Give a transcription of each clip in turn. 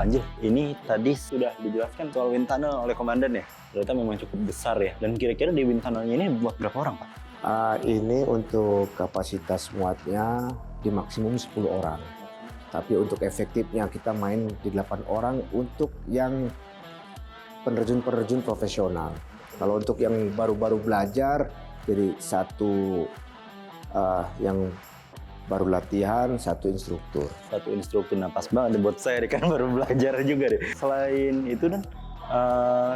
Anjir, ini tadi sudah dijelaskan soal wind tunnel oleh komandan ya. Ternyata memang cukup besar ya. Dan kira-kira di wind tunnelnya ini buat berapa orang, Pak? Ini untuk kapasitas muatnya di maksimum 10 orang. Tapi untuk efektifnya kita main di 8 orang untuk yang penerjun-penerjun profesional. Kalau untuk yang baru-baru belajar, jadi satu yang baru latihan, satu instruktur. Satu instruktur, nah pas banget buat saya kan baru belajar juga deh. Selain itu dan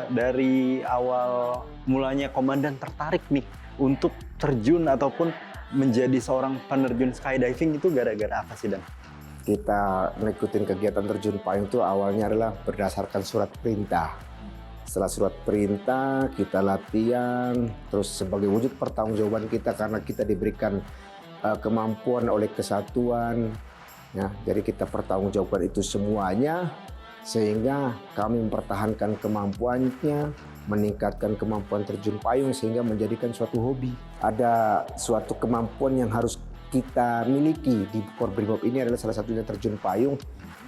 dari awal mulanya komandan tertarik nih untuk terjun ataupun menjadi seorang penerjun skydiving itu gara-gara apa sih, Dan? Kita mengikuti kegiatan terjun payung itu awalnya adalah berdasarkan surat perintah. Setelah surat perintah, kita latihan, terus sebagai wujud pertanggungjawaban kita karena kita diberikan kemampuan oleh kesatuan, ya, jadi kita pertanggungjawabkan itu semuanya, sehingga kami mempertahankan kemampuannya, meningkatkan kemampuan terjun payung sehingga menjadikan suatu hobi. Ada suatu kemampuan yang harus kita miliki di Korbrimob ini adalah salah satunya terjun payung.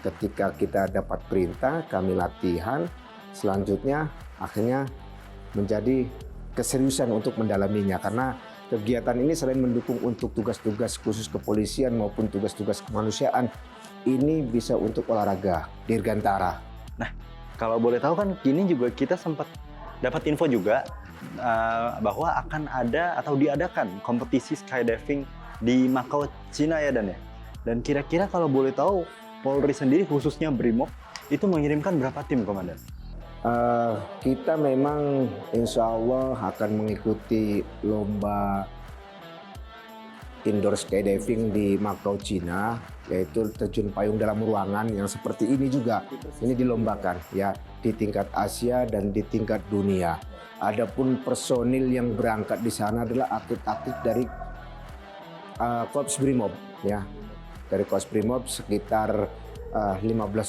Ketika kita dapat perintah, kami latihan, selanjutnya akhirnya menjadi keseriusan untuk mendalaminya karena kegiatan ini selain mendukung untuk tugas-tugas khusus kepolisian maupun tugas-tugas kemanusiaan, ini bisa untuk olahraga dirgantara. Nah, kalau boleh tahu kan kini juga kita sempat dapat info juga bahwa akan ada atau diadakan kompetisi skydiving di Macau, Cina ya, Dan ya. Dan kira-kira kalau boleh tahu, Polri sendiri khususnya Brimob itu mengirimkan berapa tim, Komandan? Kita memang insya Allah akan mengikuti lomba indoor skydiving di Macau, Cina, yaitu terjun payung dalam ruangan yang seperti ini juga. Ini dilombakan ya di tingkat Asia dan di tingkat dunia. Adapun personil yang berangkat di sana adalah atlet-atlet dari Korps Brimob ya. Dari Korps Brimob sekitar 15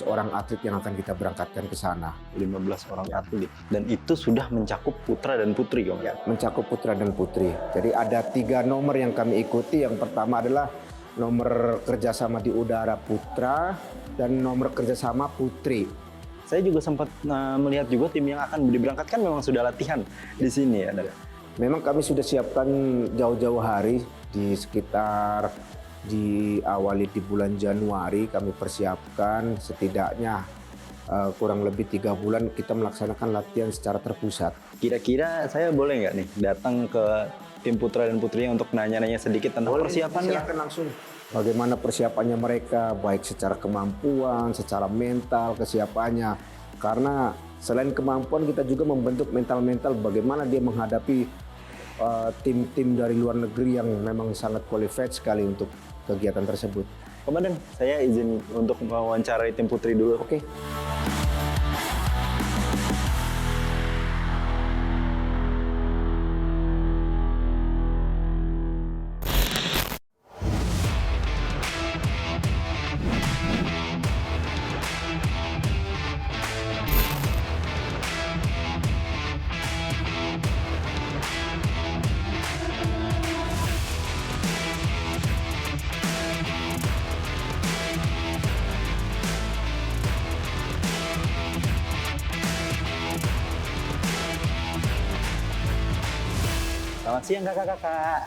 orang atlet yang akan kita berangkatkan ke sana. 15 orang atlet. Dan itu sudah mencakup putra dan putri, Komandan? Mencakup putra dan putri. Jadi ada 3 nomor yang kami ikuti. Yang pertama adalah nomor kerjasama di udara putra dan nomor kerjasama putri. Saya juga sempat melihat juga tim yang akan diberangkatkan memang sudah latihan di sini ya, Dan? Memang kami sudah siapkan jauh-jauh hari di sekitar diawali di bulan Januari kami persiapkan setidaknya kurang lebih 3 bulan kita melaksanakan latihan secara terpusat. Kira-kira saya boleh nggak nih datang ke tim putra dan putrinya untuk nanya-nanya sedikit tentang persiapannya? Silakan langsung. Bagaimana persiapannya mereka, baik secara kemampuan, secara mental, kesiapannya. Karena selain kemampuan kita juga membentuk mental-mental bagaimana dia menghadapi tim-tim dari luar negeri yang memang sangat qualified sekali untuk kegiatan tersebut. Komandan, saya izin untuk mewawancarai tim putri dulu. Oke. Selamat siang kakak-kakak.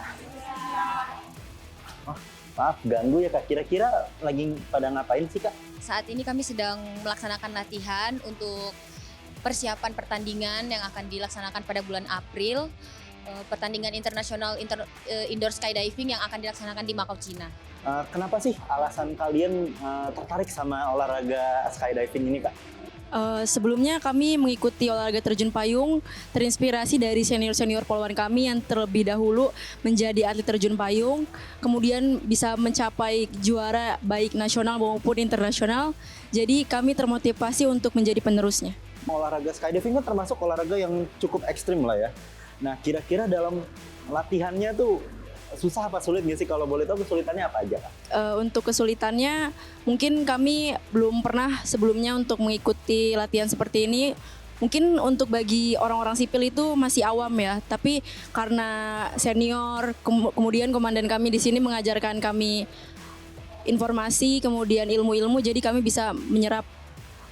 Oh, maaf ganggu ya Kak. Kira-kira lagi pada ngapain sih Kak? Saat ini kami sedang melaksanakan latihan untuk persiapan pertandingan yang akan dilaksanakan pada bulan April. Pertandingan internasional indoor skydiving yang akan dilaksanakan di Macau, Cina. Kenapa sih alasan kalian tertarik sama olahraga skydiving ini Kak? Sebelumnya kami mengikuti olahraga terjun payung terinspirasi dari senior-senior poluan kami yang terlebih dahulu menjadi atlet terjun payung, kemudian bisa mencapai juara baik nasional maupun internasional. Jadi kami termotivasi untuk menjadi penerusnya. Olahraga skydiving kan termasuk olahraga yang cukup ekstrim lah ya. Nah kira-kira dalam latihannya tuh susah apa sulit nggak sih? Kalau boleh tahu kesulitannya apa aja Kak? Untuk kesulitannya mungkin kami belum pernah sebelumnya untuk mengikuti latihan seperti ini. Mungkin untuk bagi orang-orang sipil itu masih awam ya, tapi karena senior kemudian komandan kami di sini mengajarkan kami informasi kemudian ilmu-ilmu, jadi kami bisa menyerap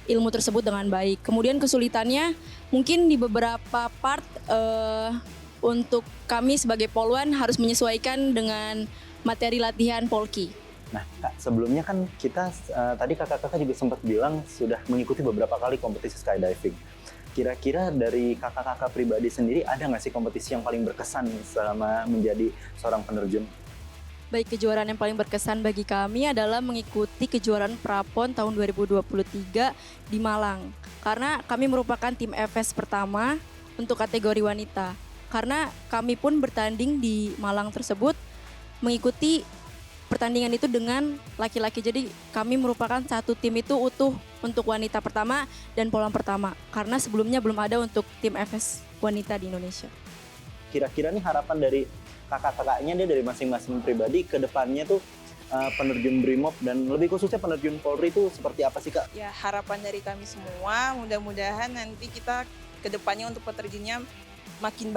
ilmu tersebut dengan baik. Kemudian kesulitannya mungkin di beberapa part untuk kami sebagai poluan harus menyesuaikan dengan materi latihan Polki. Nah, Kak, sebelumnya kan kita tadi kakak-kakak juga sempat bilang sudah mengikuti beberapa kali kompetisi skydiving. Kira-kira dari kakak-kakak pribadi sendiri ada nggak sih kompetisi yang paling berkesan selama menjadi seorang penerjun? Baik, kejuaraan yang paling berkesan bagi kami adalah mengikuti kejuaraan Prapon tahun 2023 di Malang. Karena kami merupakan tim FS pertama untuk kategori wanita. Karena kami pun bertanding di Malang tersebut mengikuti pertandingan itu dengan laki-laki. Jadi kami merupakan satu tim itu utuh untuk wanita pertama dan poluan pertama. Karena sebelumnya belum ada untuk tim FS wanita di Indonesia. Kira-kira nih harapan dari kakak-kakaknya dia dari masing-masing pribadi ke depannya tuh penerjun BRIMOB dan lebih khususnya penerjun Polri itu seperti apa sih, Kak? Ya, harapan dari kami semua mudah-mudahan nanti kita ke depannya untuk peterjunnya makin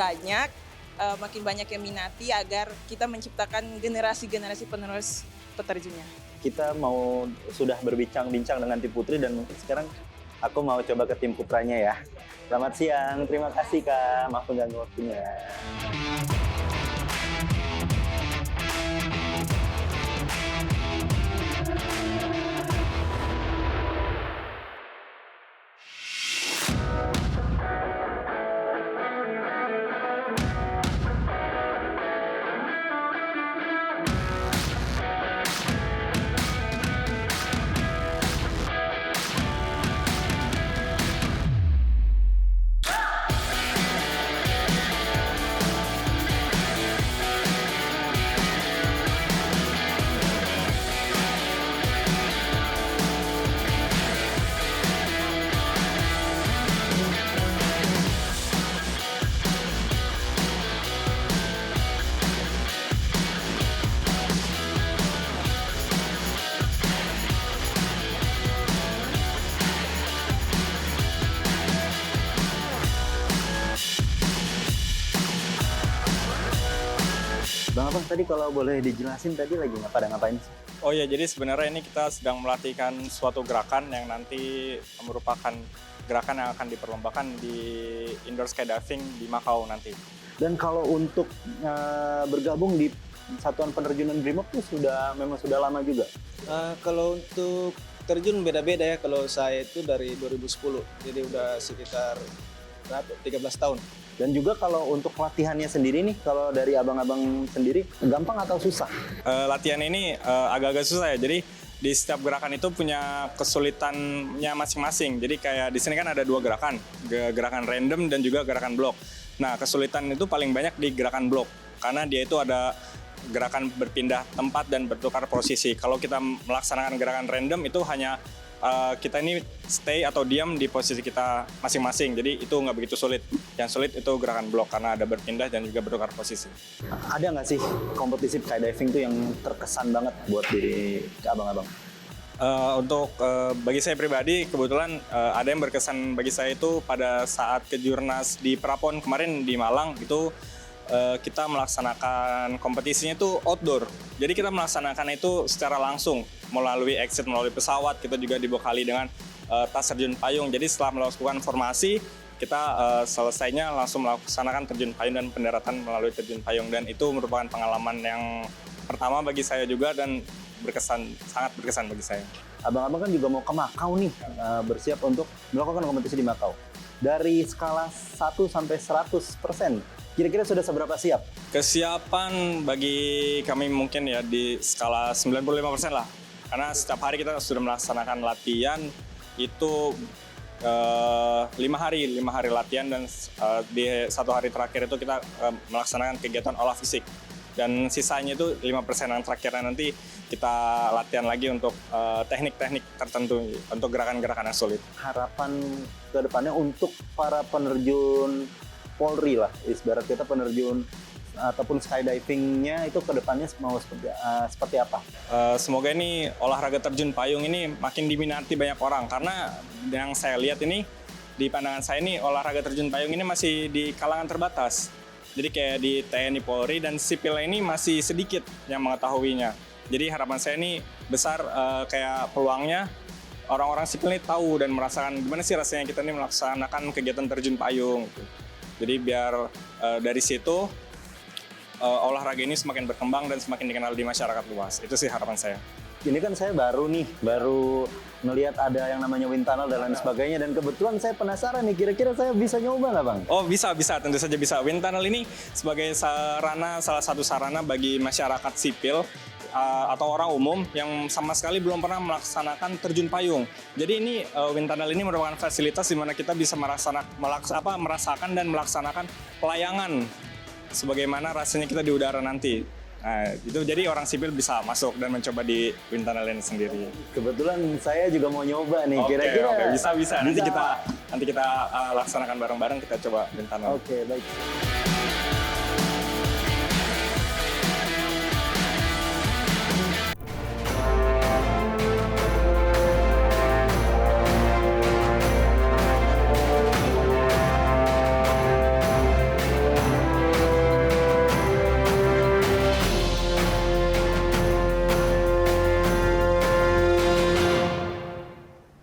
banyak yang minati agar kita menciptakan generasi-generasi penerus peterjunnya. Kita sudah berbincang-bincang dengan tim putri dan mungkin sekarang aku mau coba ke tim putranya ya. Selamat siang, terima kasih Kak, maaf mengganggu waktunya. Bang Abang tadi kalau boleh dijelasin tadi lagi pada ngapain sih? Oh ya, jadi sebenarnya ini kita sedang melatihkan suatu gerakan yang nanti merupakan gerakan yang akan diperlombakan di indoor skydiving di Macau nanti. Dan kalau untuk bergabung di Satuan Penerjunan BRIMOB itu memang sudah lama juga? Kalau untuk terjun beda-beda ya, kalau saya itu dari 2010, jadi udah sekitar 13 tahun. Dan juga kalau untuk latihannya sendiri nih, kalau dari abang-abang sendiri, gampang atau susah? Latihan ini agak-agak susah ya, jadi di setiap gerakan itu punya kesulitannya masing-masing. Jadi kayak di sini kan ada dua gerakan, gerakan random dan juga gerakan block. Nah, kesulitan itu paling banyak di gerakan block, karena dia itu ada gerakan berpindah tempat dan bertukar posisi. Kalau kita melaksanakan gerakan random itu hanya kita ini stay atau diam di posisi kita masing-masing, jadi itu nggak begitu sulit. Yang sulit itu gerakan block karena ada berpindah dan juga bertukar posisi. Ada nggak sih kompetisi skydiving tuh yang terkesan banget buat diri abang-abang? Untuk bagi saya pribadi, kebetulan ada yang berkesan bagi saya itu pada saat kejurnas di Prapon kemarin di Malang itu kita melaksanakan kompetisinya itu outdoor. Jadi kita melaksanakan itu secara langsung melalui exit, melalui pesawat. Kita juga dibekali dengan tas terjun payung. Jadi setelah melakukan formasi, kita selesainya langsung melaksanakan terjun payung dan pendaratan melalui terjun payung. Dan itu merupakan pengalaman yang pertama bagi saya juga dan sangat berkesan bagi saya. Abang-abang kan juga mau ke Macau nih, bersiap untuk melakukan kompetisi di Macau. Dari skala 1 sampai 100%, kira-kira sudah seberapa siap? Kesiapan bagi kami mungkin ya di skala 95% lah. Karena setiap hari kita sudah melaksanakan latihan itu 5 hari latihan dan di 1 hari terakhir itu kita melaksanakan kegiatan olah fisik. Dan sisanya itu 5% yang terakhirnya nanti kita latihan lagi untuk teknik-teknik tertentu untuk gerakan-gerakan yang sulit. Harapan ke depannya untuk para penerjun Polri lah, ibarat kita penerjun ataupun skydivingnya itu ke depannya mau seperti apa? Semoga ini olahraga terjun payung ini makin diminati banyak orang, karena yang saya lihat ini di pandangan saya ini olahraga terjun payung ini masih di kalangan terbatas. Jadi kayak di TNI, Polri, dan sipil ini masih sedikit yang mengetahuinya. Jadi harapan saya ini besar kayak peluangnya orang-orang sipil ini tahu dan merasakan gimana sih rasanya kita ini melaksanakan kegiatan terjun payung. Gitu. Jadi biar dari situ olahraga ini semakin berkembang dan semakin dikenal di masyarakat luas. Itu sih harapan saya. Ini kan saya baru ngelihat ada yang namanya wind tunnel dan lain sebagainya, dan kebetulan saya penasaran nih, kira-kira saya bisa nyoba nggak Bang? Oh bisa, tentu saja bisa. Wind tunnel ini sebagai salah satu sarana bagi masyarakat sipil atau orang umum yang sama sekali belum pernah melaksanakan terjun payung. Jadi ini wind tunnel ini merupakan fasilitas di mana kita bisa merasakan dan melaksanakan pelayangan sebagaimana rasanya kita di udara nanti. Nah, itu jadi orang sipil bisa masuk dan mencoba di wind tunnel ini sendiri. Kebetulan saya juga mau nyoba nih, kira-kira Oke, bisa. Nanti kita laksanakan bareng-bareng, kita coba wind tunnel. Oke, baik.